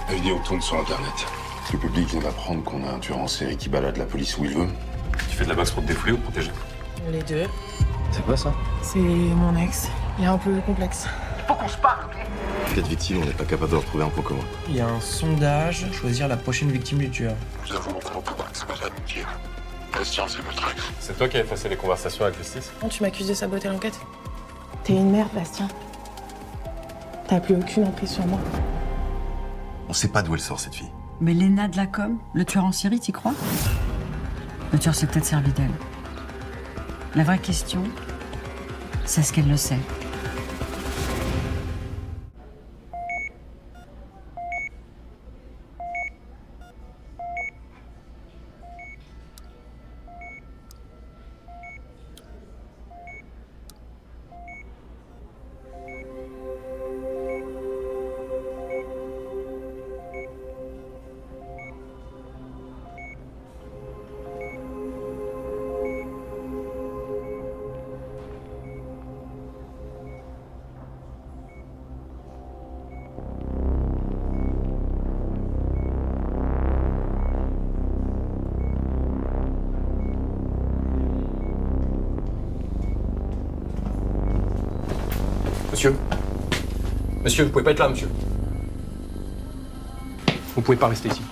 La vidéo tourne sur Internet. Le public vient d'apprendre qu'on a un tueur en série qui balade la police où il veut. Tu fais de la boxe pour te défouler ou te protéger? Les deux. C'est quoi ça? C'est mon ex. Il est un peu complexe. Faut qu'on se parle, ok? Quatre victimes, on n'est pas capable de retrouver un point commun. Il y a un sondage, choisir la prochaine victime du tueur. Nous avons encore beaucoup de choses à nous dire. Bastien, c'est votre ex. C'est toi qui as effacé les conversations avec Justice? Non, tu m'accuses de saboter l'enquête. T'es une merde, Bastien. T'as plus aucune emprise sur moi. On sait pas d'où elle sort, cette fille. Mais Léna de la com, le tueur en série, t'y crois? Le tueur s'est peut-être servi d'elle. La vraie question, c'est est-ce qu'elle le sait? Monsieur? Monsieur, vous pouvez pas être là, monsieur. Vous pouvez pas rester ici.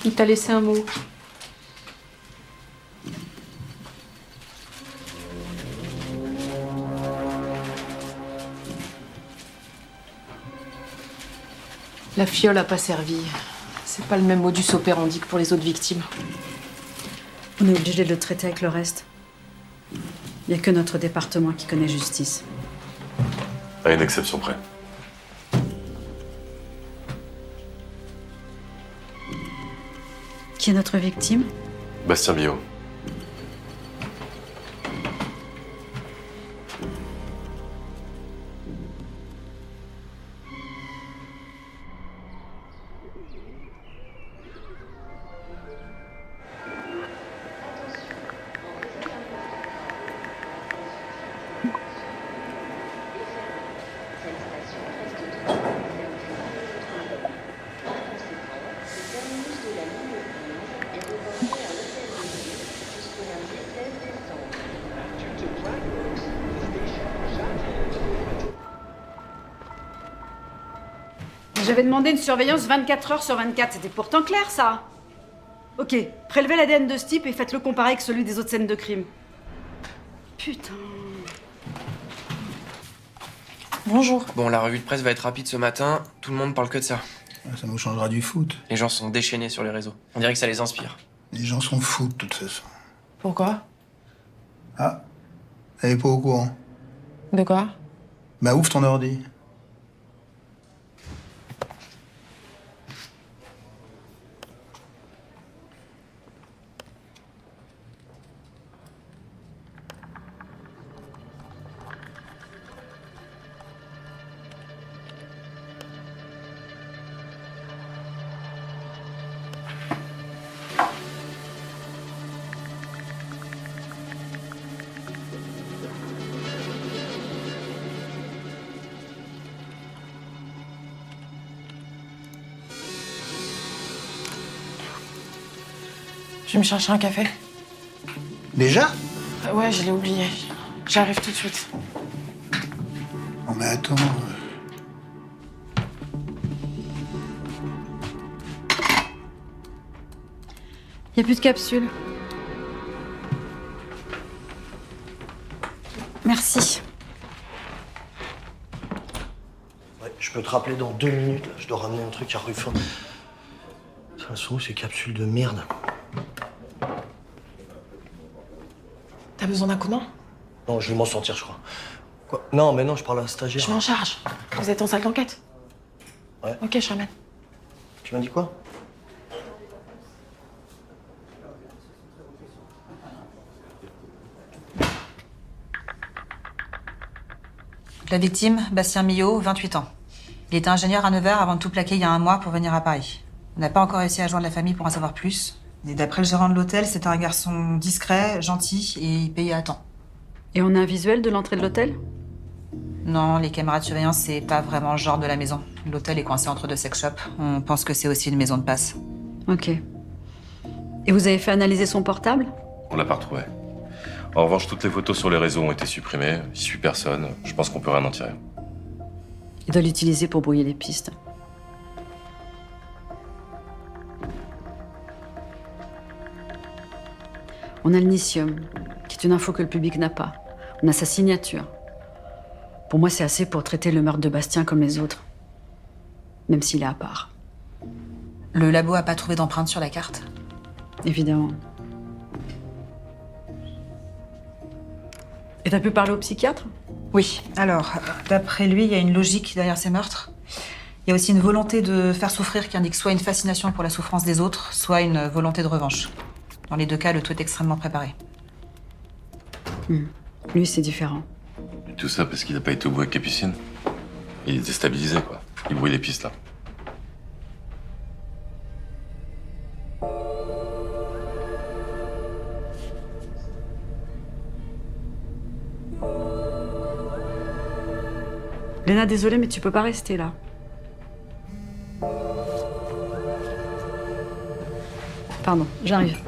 Il t'a laissé un mot. La fiole a pas servi. C'est pas le même modus operandi que pour les autres victimes. On est obligé de le traiter avec le reste. Il n'y a que notre département qui connaît justice. À une exception près. Qui est notre victime? Bastien Billot. J'avais demandé une surveillance 24 heures sur 24. C'était pourtant clair, ça. Ok, prélevez l'ADN de ce type et faites-le comparer avec celui des autres scènes de crime. Putain. Bonjour. Bon, la revue de presse va être rapide ce matin. Tout le monde parle que de ça. Ça nous changera du foot. Les gens sont déchaînés sur les réseaux. On dirait que ça les inspire. Les gens sont fous de toute façon. Pourquoi? Ah, elle est pas au courant. De quoi? Bah ouvre ton ordi. Je vais me chercher un café. Déjà? Ouais, je l'ai oublié. J'arrive tout de suite. Non mais attends. Y a plus de capsules. Merci. Ouais, je peux te rappeler dans 2 minutes, là. Je dois ramener un truc à Ruffin. De toute façon, ces capsules de merde. T'as besoin d'un coup de main? Non, je vais m'en sortir, je crois. Quoi? Non, mais non, je parle à la stagiaire. Je m'en charge. Vous êtes en salle d'enquête? Ouais. Ok, je ramène. Tu m'as dit quoi? La victime, Bastien Millot, 28 ans. Il était ingénieur à Nevers avant de tout plaquer il y a un mois pour venir à Paris. On n'a pas encore réussi à joindre la famille pour en savoir plus. Et d'après le gérant de l'hôtel, c'était un garçon discret, gentil et il payait à temps. Et on a un visuel de l'entrée de l'hôtel? Non, les caméras de surveillance, c'est pas vraiment le genre de la maison. L'hôtel est coincé entre 2 sex shops. On pense que c'est aussi une maison de passe. Ok. Et vous avez fait analyser son portable? On l'a pas retrouvé. En revanche, toutes les photos sur les réseaux ont été supprimées. Il suit personne. Je pense qu'on peut rien en tirer. Il doit l'utiliser pour brouiller les pistes. On a le Nicium, qui est une info que le public n'a pas. On a sa signature. Pour moi, c'est assez pour traiter le meurtre de Bastien comme les autres. Même s'il est à part. Le labo a pas trouvé d'empreinte sur la carte? Évidemment. Et t'as pu parler au psychiatre? Oui. Alors, d'après lui, il y a une logique derrière ces meurtres. Il y a aussi une volonté de faire souffrir qui indique soit une fascination pour la souffrance des autres, soit une volonté de revanche. Dans les 2 cas, le tout est extrêmement préparé. Lui, c'est différent. Et tout ça parce qu'il a pas été au bout avec Capucine. Il est déstabilisé, quoi. Il brouille les pistes, là. Léna, désolée, mais tu peux pas rester là. Pardon, j'arrive.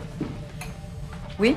Oui?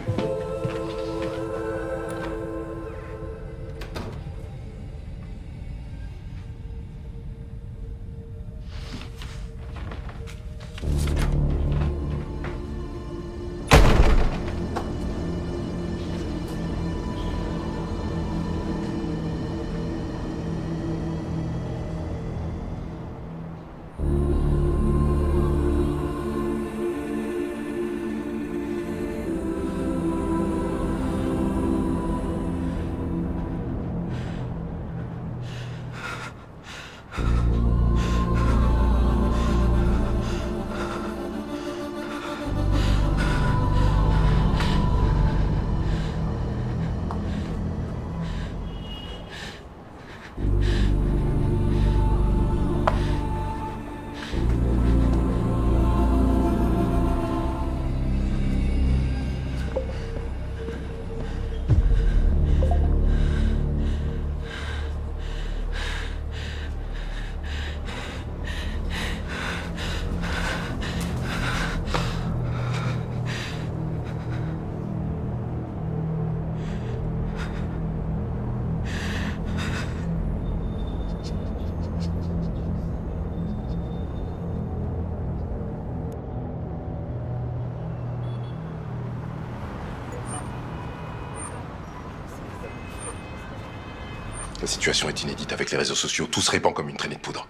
La situation est inédite. Avec les réseaux sociaux, tout se répand comme une traînée de poudre.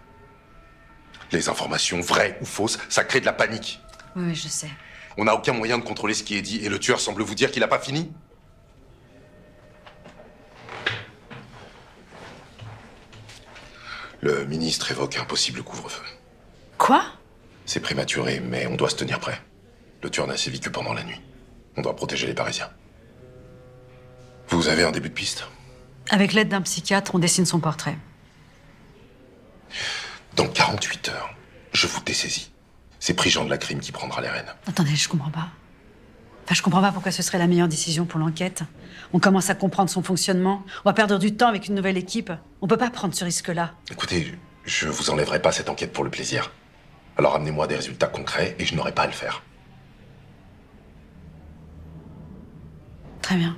Les informations, vraies ou fausses, ça crée de la panique. Oui, je sais. On n'a aucun moyen de contrôler ce qui est dit, et le tueur semble vous dire qu'il n'a pas fini. Le ministre évoque un possible couvre-feu. Quoi? C'est prématuré, mais on doit se tenir prêt. Le tueur n'a sévi que pendant la nuit. On doit protéger les Parisiens. Vous avez un début de piste? Avec l'aide d'un psychiatre, on dessine son portrait. Dans 48 heures, je vous dessaisis. C'est Prigent de la crime qui prendra les rênes. Attendez, je comprends pas. Enfin, je comprends pas pourquoi ce serait la meilleure décision pour l'enquête. On commence à comprendre son fonctionnement. On va perdre du temps avec une nouvelle équipe. On peut pas prendre ce risque-là. Écoutez, je vous enlèverai pas cette enquête pour le plaisir. Alors amenez-moi des résultats concrets et je n'aurai pas à le faire. Très bien.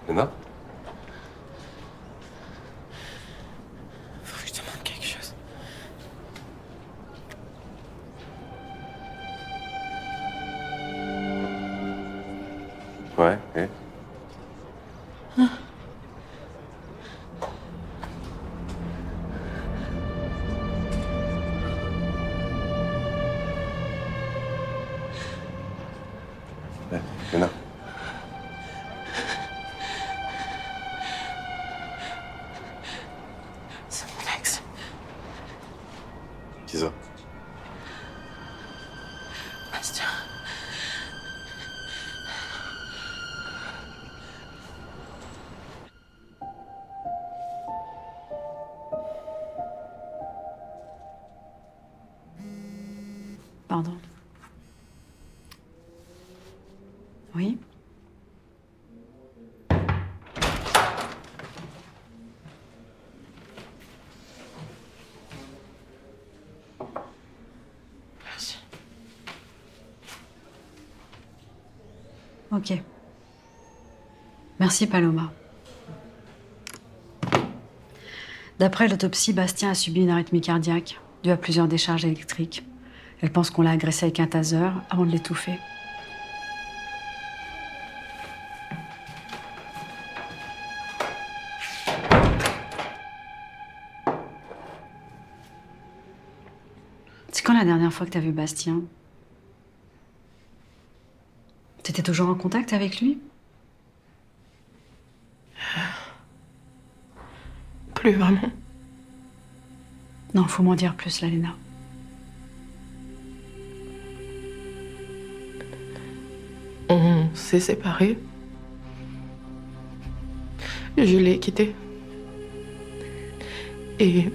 Léna? Faut que je te demande quelque chose. Ouais, et? Léna? C'est mon ex. Qui ça? Bastien. Pardon. Oui? Merci. Ok. Merci, Paloma. D'après l'autopsie, Bastien a subi une arythmie cardiaque due à plusieurs décharges électriques. Elle pense qu'on l'a agressé avec un taser avant de l'étouffer. C'est quand la dernière fois que t'as vu Bastien? T'étais toujours en contact avec lui? Plus vraiment. Non, faut m'en dire plus, là, Léna. On s'est séparés. Je l'ai quitté. Et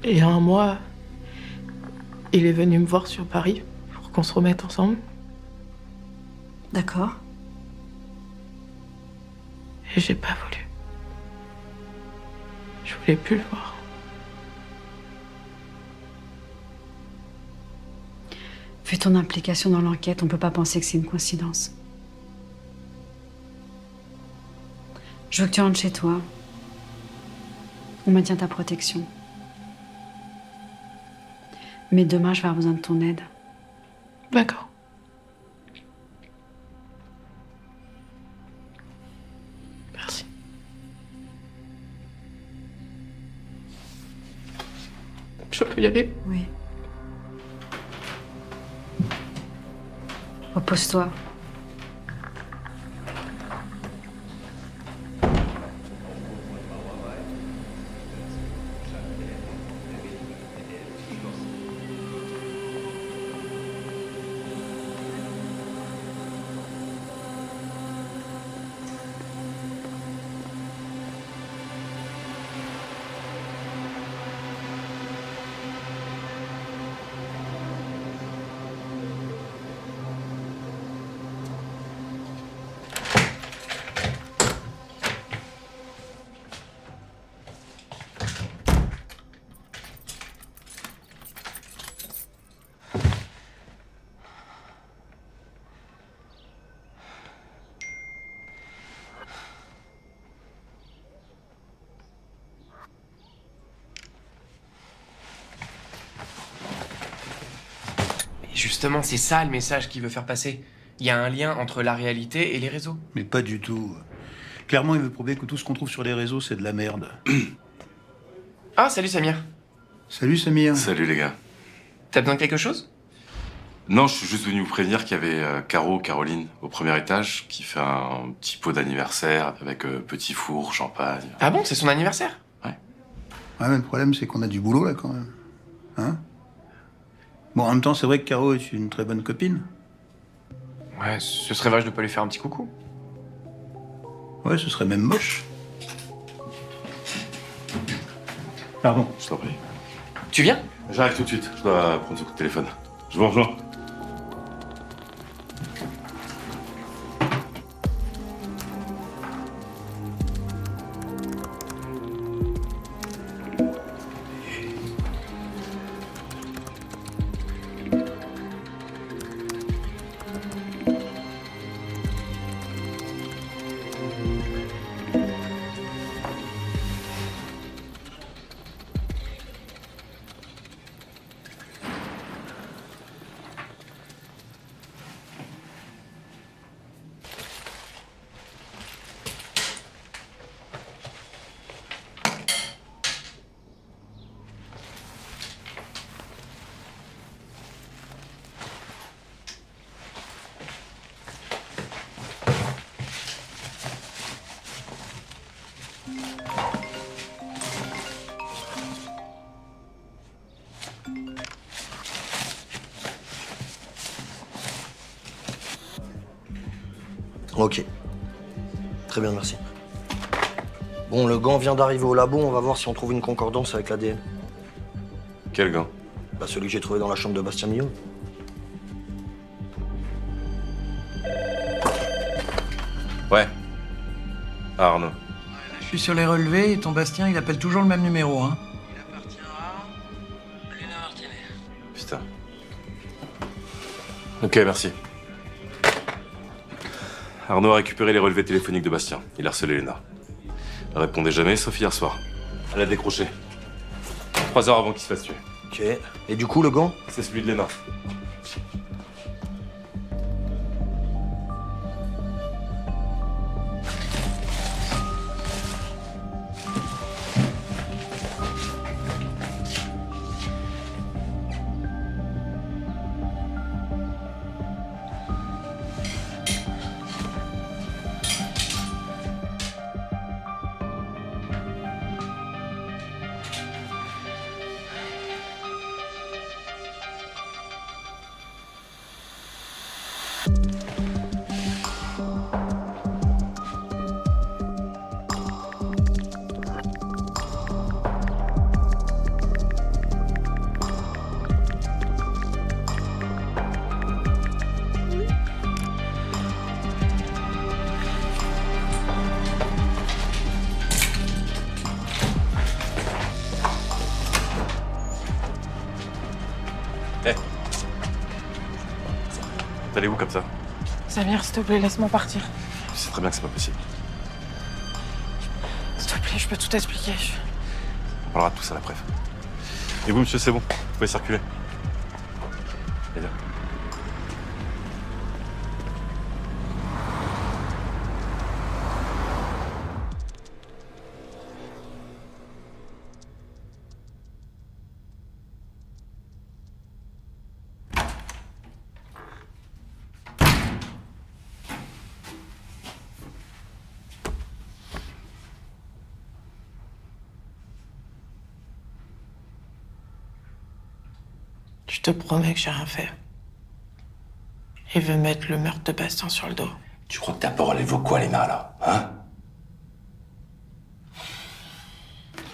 il y a un mois, il est venu me voir sur Paris pour qu'on se remette ensemble. D'accord. Et j'ai pas voulu. Je voulais plus le voir. Vu ton implication dans l'enquête, on peut pas penser que c'est une coïncidence. Je veux que tu rentres chez toi. On maintient ta protection. Mais demain, je vais avoir besoin de ton aide. D'accord. Merci. Je peux y aller? Oui. Repose-toi. Justement, c'est ça le message qu'il veut faire passer. Il y a un lien entre la réalité et les réseaux. Mais pas du tout. Clairement, il veut prouver que tout ce qu'on trouve sur les réseaux, c'est de la merde. Ah, salut Samir. Salut Samir. Salut les gars. T'as besoin de quelque chose? Non, je suis juste venu vous prévenir qu'il y avait Caroline, au premier étage, qui fait un petit pot d'anniversaire avec petit four, champagne. Ah bon, c'est son anniversaire? Ouais, mais le problème, c'est qu'on a du boulot, là, quand même. Hein? Bon, en même temps, c'est vrai que Caro est une très bonne copine. Ouais, ce serait vache de pas lui faire un petit coucou. Ouais, ce serait même moche. Pardon. Je t'en prie. Tu viens? J'arrive tout de suite, je dois prendre ce coup de téléphone. Je vous rejoins. Ok. Très bien, merci. Bon, le gant vient d'arriver au labo, on va voir si on trouve une concordance avec l'ADN. Quel gant? Bah, celui que j'ai trouvé dans la chambre de Bastien Millot. Ouais. Ah, Arnaud. Je suis sur les relevés et ton Bastien, il appelle toujours le même numéro, hein. Putain. Ok, merci. Arnaud a récupéré les relevés téléphoniques de Bastien. Il a harcelé Léna. Elle répondait jamais, sauf hier soir. Elle a décroché. 3 heures avant qu'il se fasse tuer. Ok. Et du coup, le gant? C'est celui de Léna. T'allais où comme ça? Samir, s'il te plaît, laisse-moi partir. Tu sais très bien que c'est pas possible. S'il te plaît, je peux tout expliquer. On parlera de tout ça la préf. Et vous, monsieur, c'est bon. Vous pouvez circuler. Allez, viens. Je te promets que j'ai rien fait. Il veut mettre le meurtre de Bastien sur le dos. Tu crois que ta parole, elle vaut quoi, Léna, là? Hein?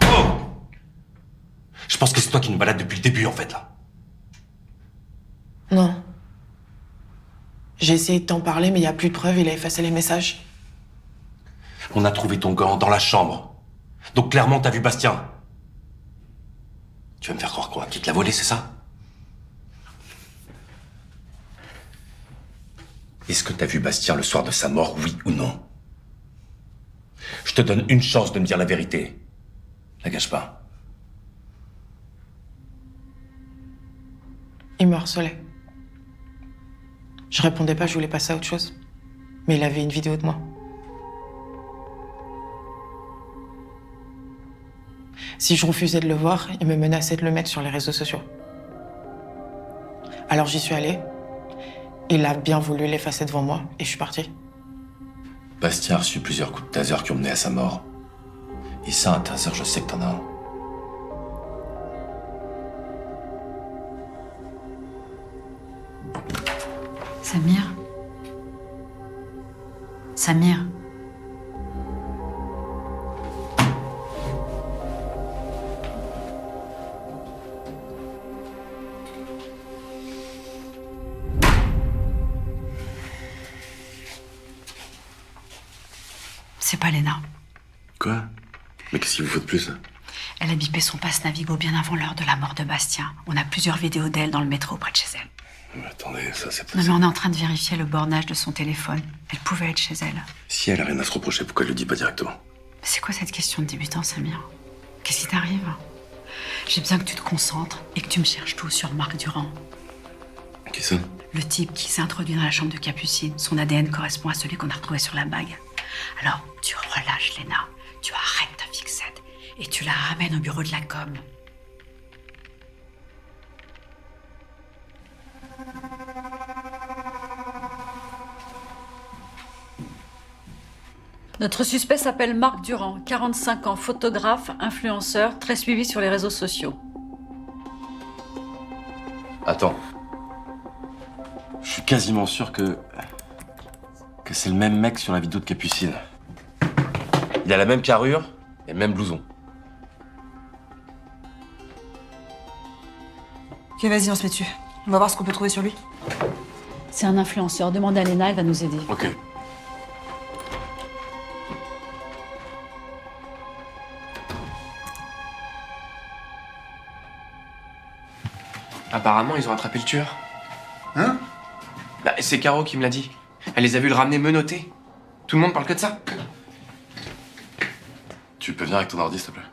Oh! Je pense que c'est toi qui nous balades depuis le début, en fait, là. Non. J'ai essayé de t'en parler, mais il n'y a plus de preuves, il a effacé les messages. On a trouvé ton gant dans la chambre. Donc clairement, t'as vu Bastien. Tu vas me faire croire quoi? Qu'il te l'a volé, c'est ça? Est-ce que t'as vu Bastien le soir de sa mort, oui ou non? Je te donne une chance de me dire la vérité. La gâche pas. Il me harcelait. Je répondais pas, je voulais passer à autre chose. Mais il avait une vidéo de moi. Si je refusais de le voir, il me menaçait de le mettre sur les réseaux sociaux. Alors j'y suis allée. Il a bien voulu l'effacer devant moi et je suis partie. Bastien a reçu plusieurs coups de taser qui ont mené à sa mort. Et ça, un taser, je sais que t'en as un. Samir. Samir. C'est pas Léna. Quoi? Mais qu'est-ce qu'il vous faut de plus? Elle a bipé son passe Navigo bien avant l'heure de la mort de Bastien. On a plusieurs vidéos d'elle dans le métro près de chez elle. Mais attendez, ça c'est pas... Non mais on est en train de vérifier le bornage de son téléphone. Elle pouvait être chez elle. Si elle a rien à se reprocher, pourquoi elle le dit pas directement? Mais c'est quoi cette question de débutant, Samir? Qu'est-ce qui t'arrive? J'ai besoin que tu te concentres et que tu me cherches tout sur Marc Durand. Qui ça? Le type qui s'est introduit dans la chambre de Capucine. Son ADN correspond à celui qu'on a retrouvé sur la bague. Alors, tu relâches Léna, tu arrêtes ta fixette et tu la ramènes au bureau de la com. Notre suspect s'appelle Marc Durand, 45 ans, photographe, influenceur, très suivi sur les réseaux sociaux. Attends. Je suis quasiment sûr que c'est le même mec sur la vidéo de Capucine. Il a la même carrure et le même blouson. Ok, vas-y, on se met dessus. On va voir ce qu'on peut trouver sur lui. C'est un influenceur, demande à Léna, elle va nous aider. Ok. Apparemment, ils ont attrapé le tueur. Hein? Bah, c'est Caro qui me l'a dit. Elle les a vus le ramener menotté. Tout le monde parle que de ça. Tu peux venir avec ton ordi, s'il te plaît?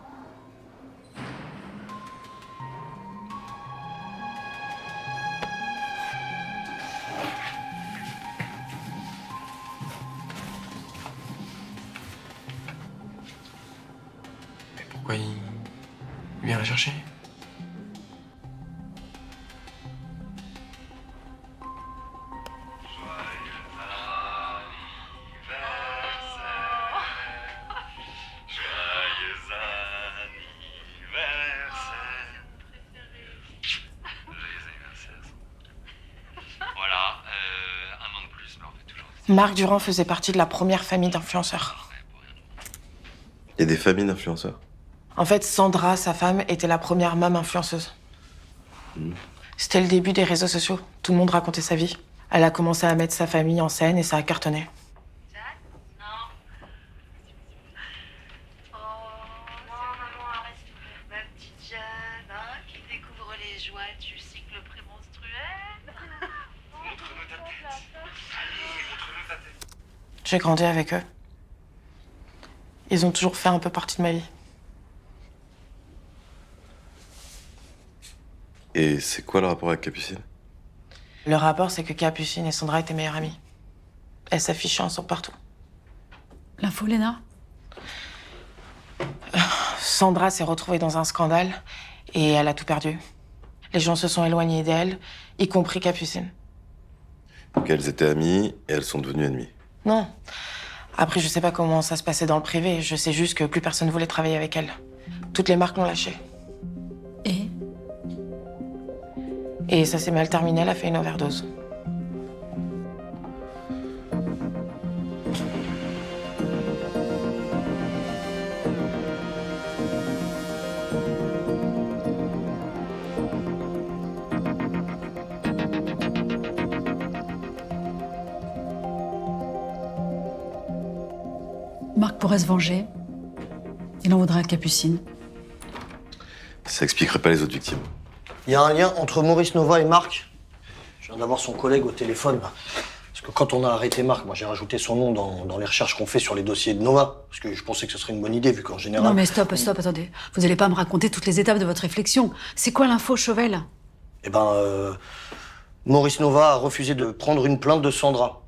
Mais pourquoi il vient la chercher? Marc Durand faisait partie de la première famille d'influenceurs. Il y a des familles d'influenceurs? En fait, Sandra, sa femme, était la première mame influenceuse. C'était le début des réseaux sociaux. Tout le monde racontait sa vie. Elle a commencé à mettre sa famille en scène et ça a cartonné. J'ai grandi avec eux. Ils ont toujours fait un peu partie de ma vie. Et c'est quoi le rapport avec Capucine? Le rapport, c'est que Capucine et Sandra étaient meilleures amies. Elles s'affichaient ensemble partout. L'info, Léna? Sandra s'est retrouvée dans un scandale et elle a tout perdu. Les gens se sont éloignés d'elle, y compris Capucine. Donc elles étaient amies et elles sont devenues ennemies. Non. Après, je sais pas comment ça se passait dans le privé. Je sais juste que plus personne voulait travailler avec elle. Toutes les marques l'ont lâchée. Et ça s'est mal terminé, elle a fait une overdose. Marc pourrait se venger. Il en voudrait à Capucine. Ça expliquerait pas les autres victimes. Il y a un lien entre Maurice Nova et Marc. Je viens d'avoir son collègue au téléphone. Parce que quand on a arrêté Marc, moi j'ai rajouté son nom dans les recherches qu'on fait sur les dossiers de Nova. Parce que je pensais que ce serait une bonne idée, vu qu'en général... Non mais stop, attendez. Vous allez pas me raconter toutes les étapes de votre réflexion. C'est quoi l'info, Chauvel? Eh ben, Maurice Nova a refusé de prendre une plainte de Sandra.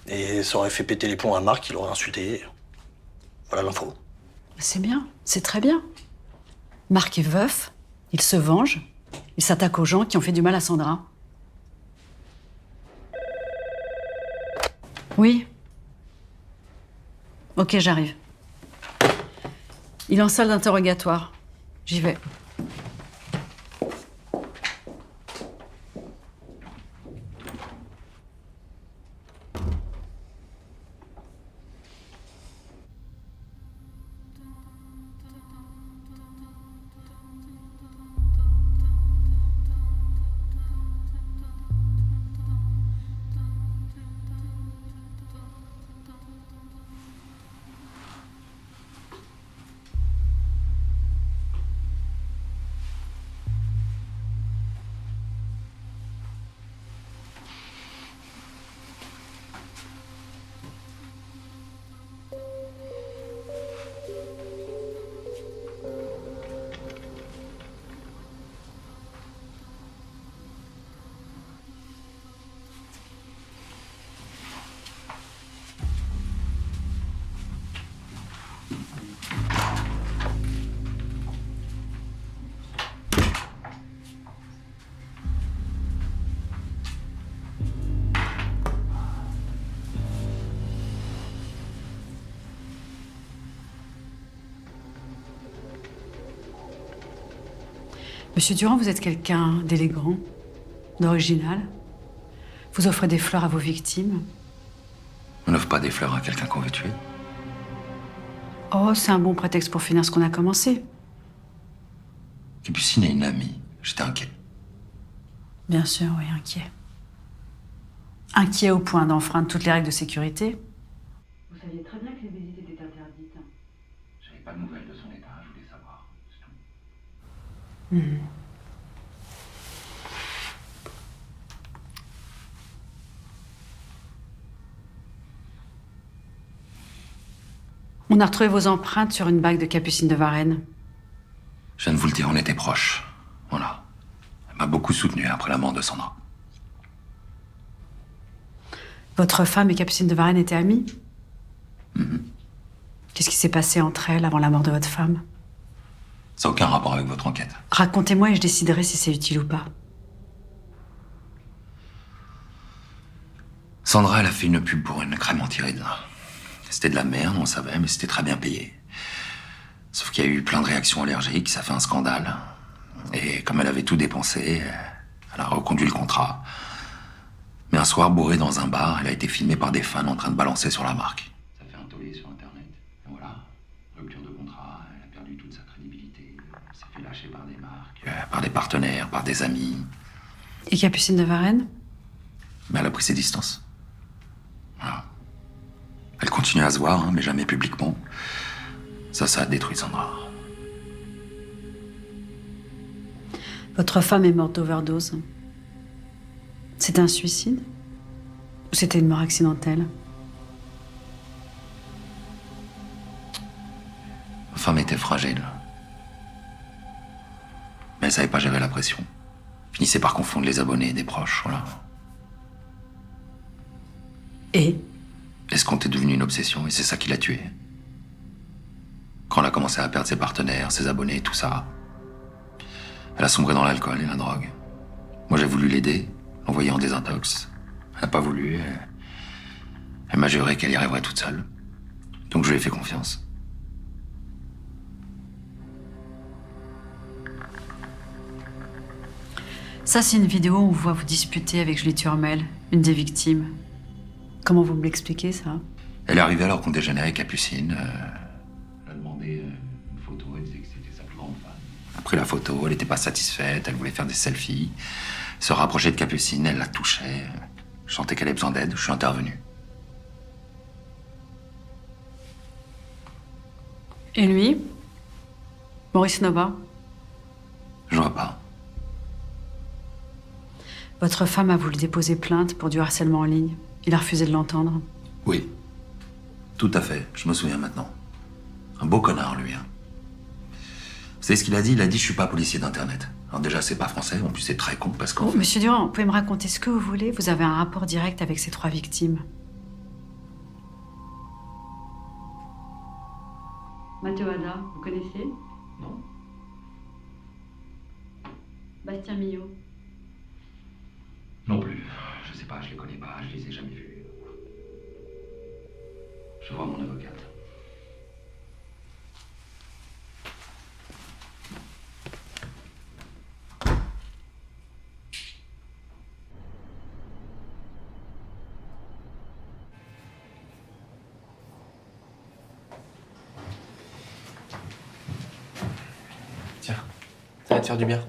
Et ça aurait fait péter les plombs à Marc, il aurait insulté. Voilà l'info. C'est bien, c'est très bien. Marc est veuf, il se venge, il s'attaque aux gens qui ont fait du mal à Sandra. Oui. Ok, j'arrive. Il est en salle d'interrogatoire. J'y vais. Monsieur Durand, vous êtes quelqu'un d'élégant, d'original. Vous offrez des fleurs à vos victimes. On n'offre pas des fleurs à quelqu'un qu'on veut tuer. Oh, c'est un bon prétexte pour finir ce qu'on a commencé. Capucine est une amie. J'étais inquiet. Bien sûr, oui, inquiet. Inquiet au point d'enfreindre toutes les règles de sécurité. Vous saviez très bien que les visites étaient interdites. J'avais pas de nouvelles de son état, je voulais savoir. C'est tout. On a retrouvé vos empreintes sur une bague de Capucine de Varenne. Je viens de vous le dire, on était proches. Voilà. Elle m'a beaucoup soutenu après la mort de Sandra. Votre femme et Capucine de Varenne étaient amies? Qu'est-ce qui s'est passé entre elles avant la mort de votre femme? Ça n'a aucun rapport avec votre enquête. Racontez-moi et je déciderai si c'est utile ou pas. Sandra, elle a fait une pub pour une crème anti-rides. C'était de la merde, on savait, mais c'était très bien payé. Sauf qu'il y a eu plein de réactions allergiques, ça fait un scandale. Et comme elle avait tout dépensé, elle a reconduit le contrat. Mais un soir, bourrée dans un bar, elle a été filmée par des fans en train de balancer sur la marque. Ça fait un tollé sur Internet. Et voilà, rupture de contrat, elle a perdu toute sa crédibilité. Elle s'est fait lâcher par des marques, par des partenaires, par des amis. Et Capucine de Varenne? Mais elle a pris ses distances. Voilà. Elle continue à se voir, hein, mais jamais publiquement. Ça a détruit Sandra. Votre femme est morte d'overdose. C'était un suicide? Ou c'était une mort accidentelle? Ma femme était fragile. Mais elle savait pas gérer la pression. Finissait par confondre les abonnés et des proches, voilà. Et L'escompte est devenu une obsession et c'est ça qui l'a tuée. Quand elle a commencé à perdre ses partenaires, ses abonnés, tout ça, elle a sombré dans l'alcool et la drogue. Moi, j'ai voulu l'aider, l'envoyer en désintox. Elle n'a pas voulu. Elle m'a juré qu'elle y arriverait toute seule. Donc je lui ai fait confiance. ça, c'est une vidéo où on vous voit vous disputer avec Julie Turmel, une des victimes. Comment vous me l'expliquez, ça? Elle est arrivée alors qu'on déjeunait avec Capucine. Elle a demandé une photo, elle disait que c'était sa plus grande fan. Elle a pris la photo, elle n'était pas satisfaite, elle voulait faire des selfies. Se rapprocher de Capucine, elle la touchait. Je sentais qu'elle avait besoin d'aide, je suis intervenu. Et lui? Maurice Nova? Je vois pas. Votre femme a voulu déposer plainte pour du harcèlement en ligne. Il a refusé de l'entendre. Oui. Tout à fait, je me souviens maintenant. Un beau connard, lui. Hein. Vous savez ce qu'il a dit? Il a dit je suis pas policier d'internet. Alors déjà c'est pas français, en plus c'est très con parce que... Oh, monsieur Durand, vous pouvez me raconter ce que vous voulez? Vous avez un rapport direct avec ces 3 victimes. Matteo Ada, vous connaissez? Non. Bastien Millot. Non plus. Je sais pas, je les connais pas, je les ai jamais vus. Je vois mon avocate. Tiens, ça va te faire du bien.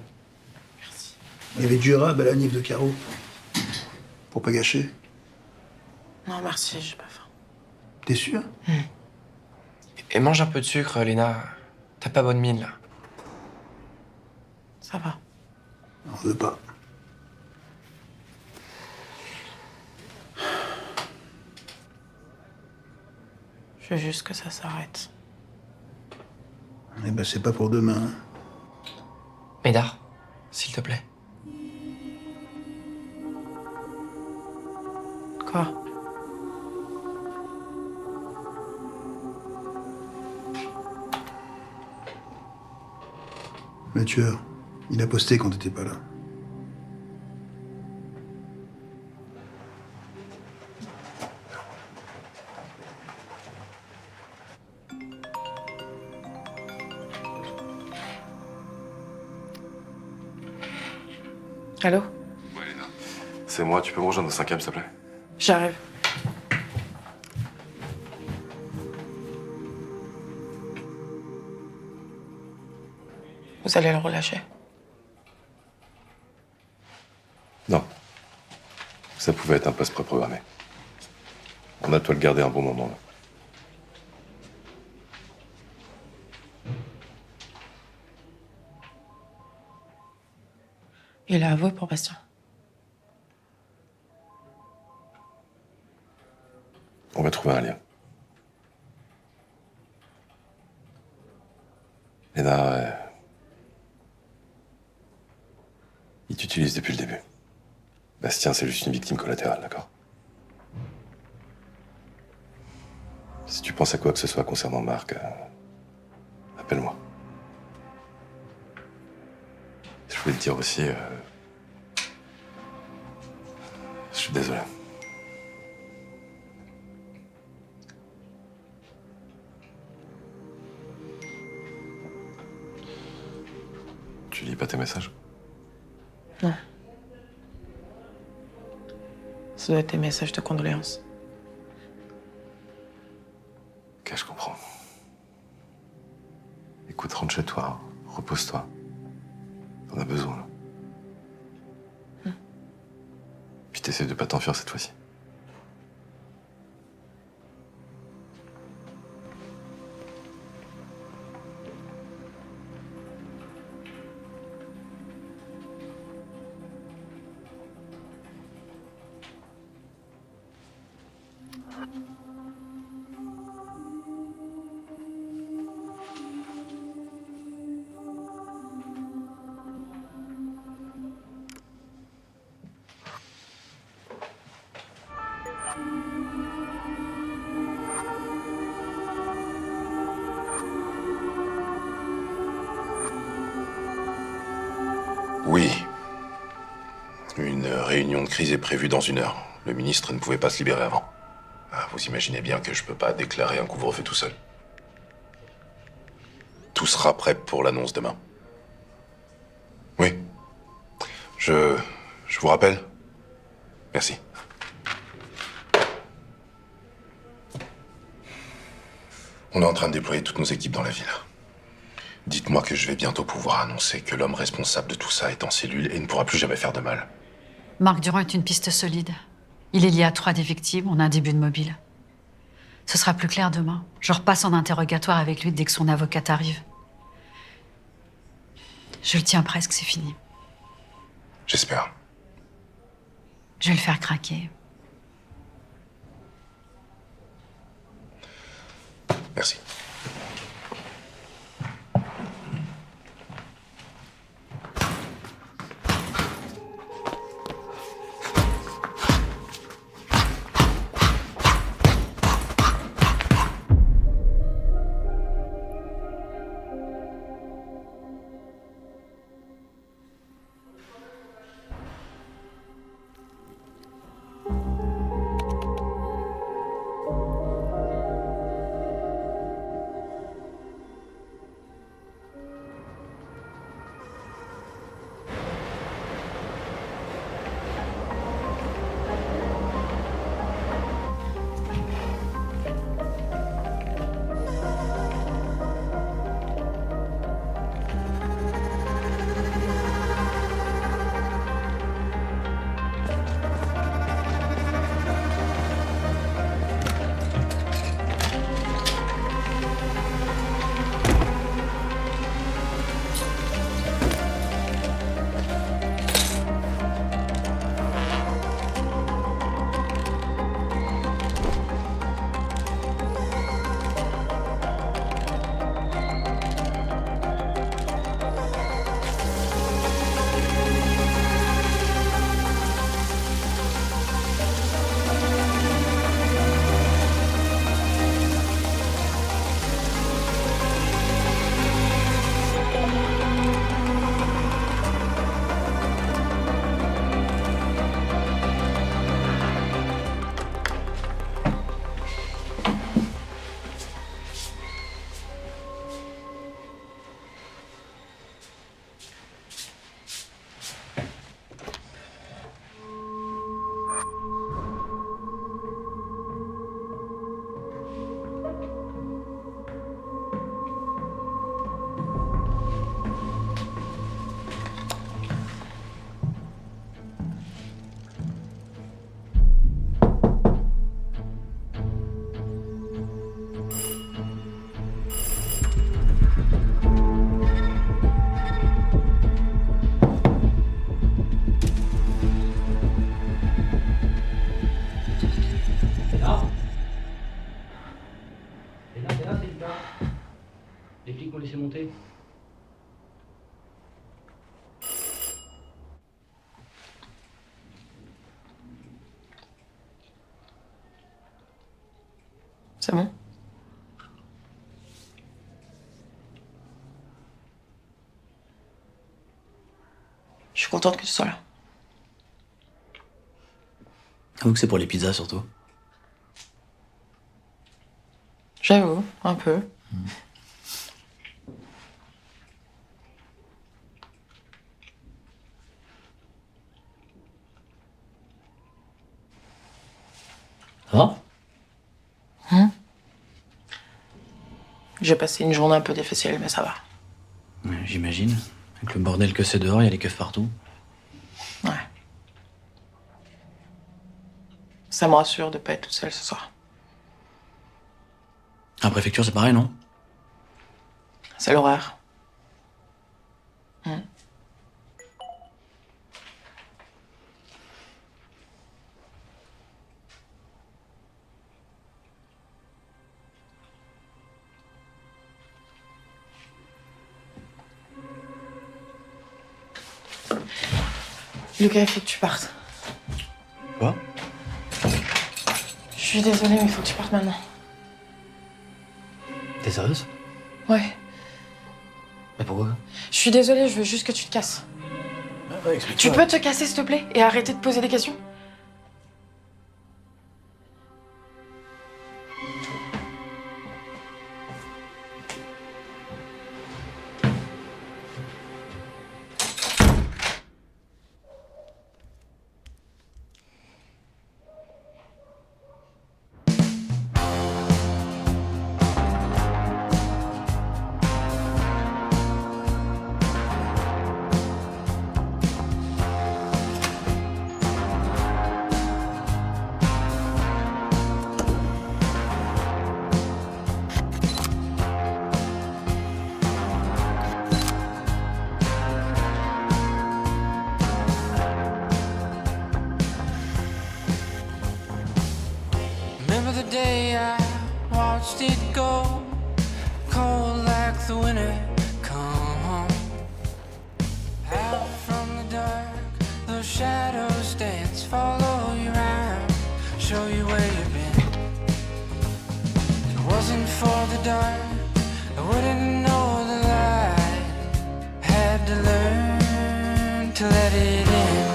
Il y avait du rab à la nif de Caro. Pour pas gâcher. Non, merci, j'ai pas faim. T'es sûr? Et mange un peu de sucre, Léna. T'as pas bonne mine, là. Ça va. On veut pas. Je veux juste que ça s'arrête. Eh ben, c'est pas pour demain. Médard, s'il te plaît. Quoi? Le tueur, il a posté quand t'étais pas là. Allô? Ouais, Léna. C'est moi, tu peux me rejoindre au 5e, s'il te plaît? J'arrive. Vous allez le relâcher? Non. Ça pouvait être un poste préprogrammé. On a de toi le garder un bon moment, là. Il a avoué pour Bastien. On va trouver un lien. Léna, il t'utilise depuis le début. Bastien, c'est juste une victime collatérale, d'accord? Si tu penses à quoi que ce soit concernant Marc, appelle-moi. Je voulais te dire aussi, je suis désolé. Tu lis pas tes messages? Non. Ça doit être des messages de condoléances. Ok, je comprends. Écoute, rentre chez toi, repose-toi. T'en as besoin. Puis t'essaies de pas t'enfuir cette fois-ci. Oui. Une réunion de crise est prévue dans 1 heure. Le ministre ne pouvait pas se libérer avant. Ah, vous imaginez bien que je peux pas déclarer un couvre-feu tout seul. Tout sera prêt pour l'annonce demain. Oui. Je vous rappelle. Merci. On est en train de déployer toutes nos équipes dans la ville. Dites-moi que je vais bientôt pouvoir annoncer que l'homme responsable de tout ça est en cellule et ne pourra plus jamais faire de mal. Marc Durand est une piste solide. Il est lié à 3 des victimes, on a un début de mobile. Ce sera plus clair demain. Je repasse en interrogatoire avec lui dès que son avocate arrive. Je le tiens presque, c'est fini. J'espère. Je vais le faire craquer. Merci. plaît. C'est bon? Je suis contente que tu sois là. Avoue que c'est pour les pizzas surtout. J'avoue, un peu. Ça va? J'ai passé une journée un peu difficile, mais ça va. Ouais, j'imagine. Avec le bordel que c'est dehors, il y a les keufs partout. Ouais. Ça me rassure de pas être toute seule ce soir. À la préfecture, c'est pareil, non? C'est l'horreur. Lucas, il faut que tu partes. Quoi? Je suis désolée, mais il faut que tu partes maintenant. T'es sérieuse? Ouais. Mais pourquoi? Je suis désolée, je veux juste que tu te casses. Ouais, Tu peux te casser, s'il te plaît, et arrêter de poser des questions? Remember the day I watched it go, cold like the winter come. Out from the dark, those shadows dance, follow you around, show you where you've been. If it wasn't for the dark, I wouldn't know the light. Had to learn to let it in.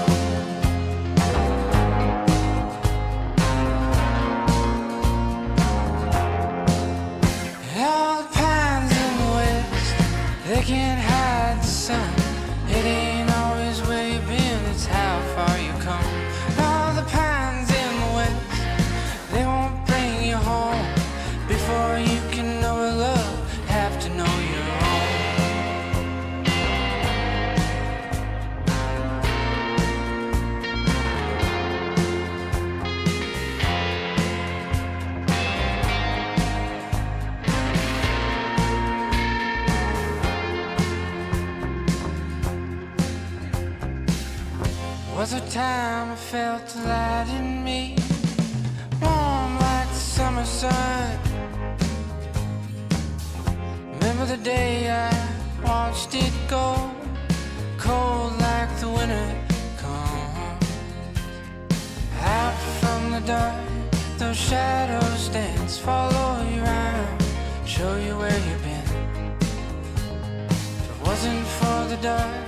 All the pines in the west, they can't hide the sun. It ain't always where you've been, it's how far you come. All the pines in the west, they won't bring you home. Before you can know love, have to know your own. Was a time I felt the light in me, warm like the summer sun. Remember the day I watched it go, cold like the winter come. Out from the dark, those shadows dance, follow you around, show you where you've been. If it wasn't for the dark,